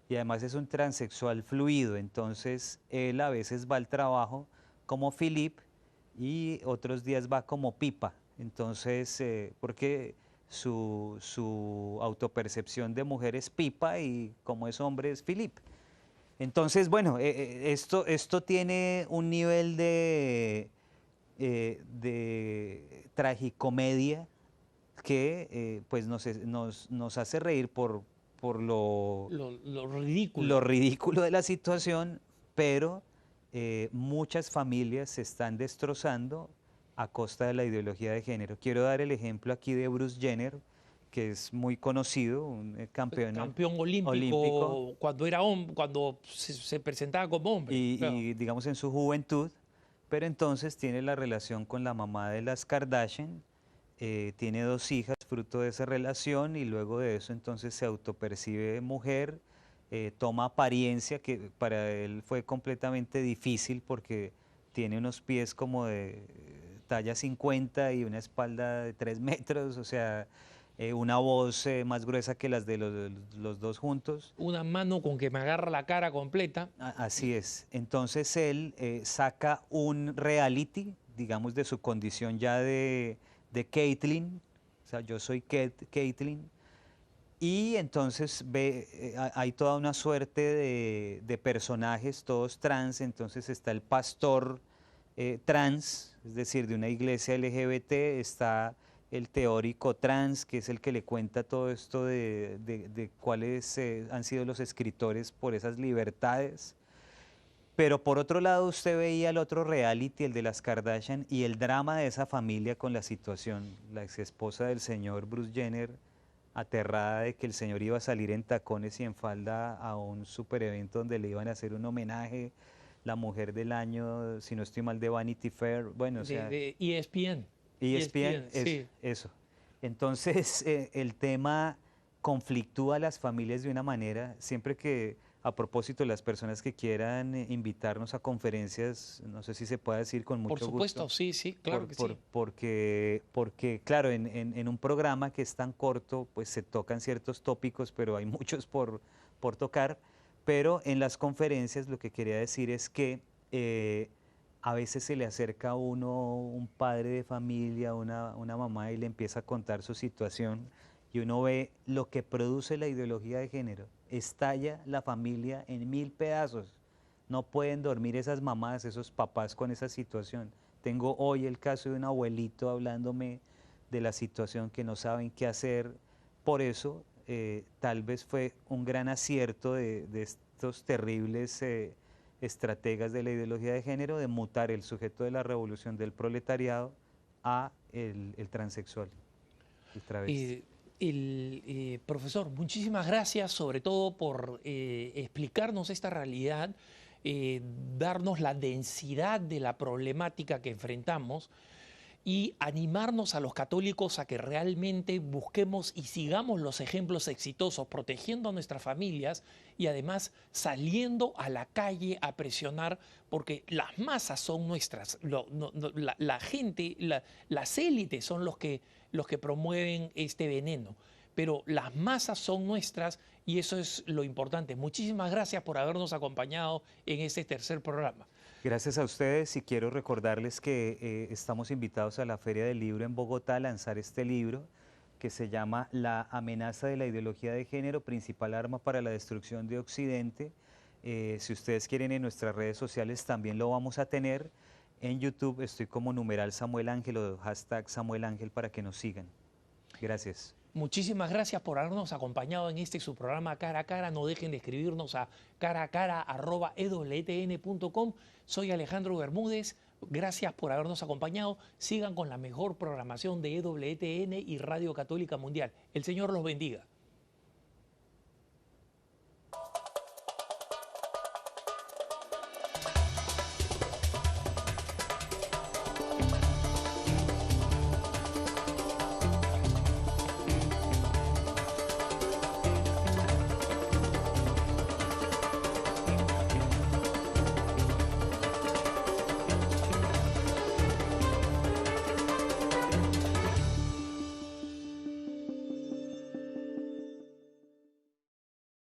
y además es un transexual fluido. Entonces él a veces va al trabajo como Philip y otros días va como Pipa. Entonces, porque su autopercepción de mujer es Pipa y como es hombre es Philip. Entonces, bueno, esto tiene un nivel de tragicomedia que pues nos hace reír por Lo ridículo. lo ridículo de la situación, pero muchas familias se están destrozando a costa de la ideología de género. Quiero dar el ejemplo aquí de Bruce Jenner, que es muy conocido, un campeón Campeón olímpico olímpico cuando era hombre, cuando se presentaba como hombre. Claro. y, digamos en su juventud, pero entonces tiene la relación con la mamá de las Kardashian, tiene 2 hijas fruto de esa relación y luego de eso entonces se autopercibe mujer, toma apariencia que para él fue completamente difícil porque tiene unos pies como de talla 50 y una espalda de 3 metros, o sea, una voz más gruesa que las de los dos juntos. Una mano con que me agarra la cara completa. Así es. Entonces él saca un reality, digamos, de su condición ya de Caitlyn, o sea, yo soy Caitlyn, y entonces hay toda una suerte de personajes, todos trans, entonces está el pastor trans, es decir, de una iglesia LGBT, está el teórico trans, que es el que le cuenta todo esto de cuáles han sido los escritores por esas libertades. Pero por otro lado, usted veía el otro reality, el de las Kardashian, y el drama de esa familia con la situación. La exesposa del señor Bruce Jenner, aterrada de que el señor iba a salir en tacones y en falda a un super evento donde le iban a hacer un homenaje. La mujer del año, si no estoy mal, de Vanity Fair. Bueno, o sea, De ESPN. ESPN, sí. eso. Entonces, el tema conflictúa a las familias de una manera, siempre que, a propósito, las personas que quieran invitarnos a conferencias, no sé si se puede decir con mucho Por supuesto, gusto, sí, claro que sí. porque, claro, en un programa que es tan corto, pues se tocan ciertos tópicos, pero hay muchos por tocar, pero en las conferencias lo que quería decir es que a veces se le acerca a uno un padre de familia, una mamá y le empieza a contar su situación y uno ve lo que produce la ideología de género. Estalla la familia en 1000 pedazos. No pueden dormir esas mamás, esos papás con esa situación. Tengo hoy el caso de un abuelito hablándome de la situación que no saben qué hacer. Por eso, tal vez fue un gran acierto de estos terribles estrategas de la ideología de género de mutar el sujeto de la revolución del proletariado a el transexual, el travesti. Profesor, muchísimas gracias sobre todo por explicarnos esta realidad, darnos la densidad de la problemática que enfrentamos y animarnos a los católicos a que realmente busquemos y sigamos los ejemplos exitosos, protegiendo a nuestras familias y además saliendo a la calle a presionar, porque las masas son nuestras, la gente, las élites son los que promueven este veneno, pero las masas son nuestras y eso es lo importante. Muchísimas gracias por habernos acompañado en este tercer programa. Gracias a ustedes y quiero recordarles que estamos invitados a la Feria del Libro en Bogotá a lanzar este libro que se llama La amenaza de la ideología de género, principal arma para la destrucción de Occidente. Si ustedes quieren en nuestras redes sociales también lo vamos a tener. En YouTube estoy como numeral Samuel Ángel o hashtag Samuel Ángel para que nos sigan. Gracias. Muchísimas gracias por habernos acompañado en este su programa Cara a Cara. No dejen de escribirnos a caracara@ewtn.com. Soy Alejandro Bermúdez. Gracias por habernos acompañado. Sigan con la mejor programación de EWTN y Radio Católica Mundial. El Señor los bendiga.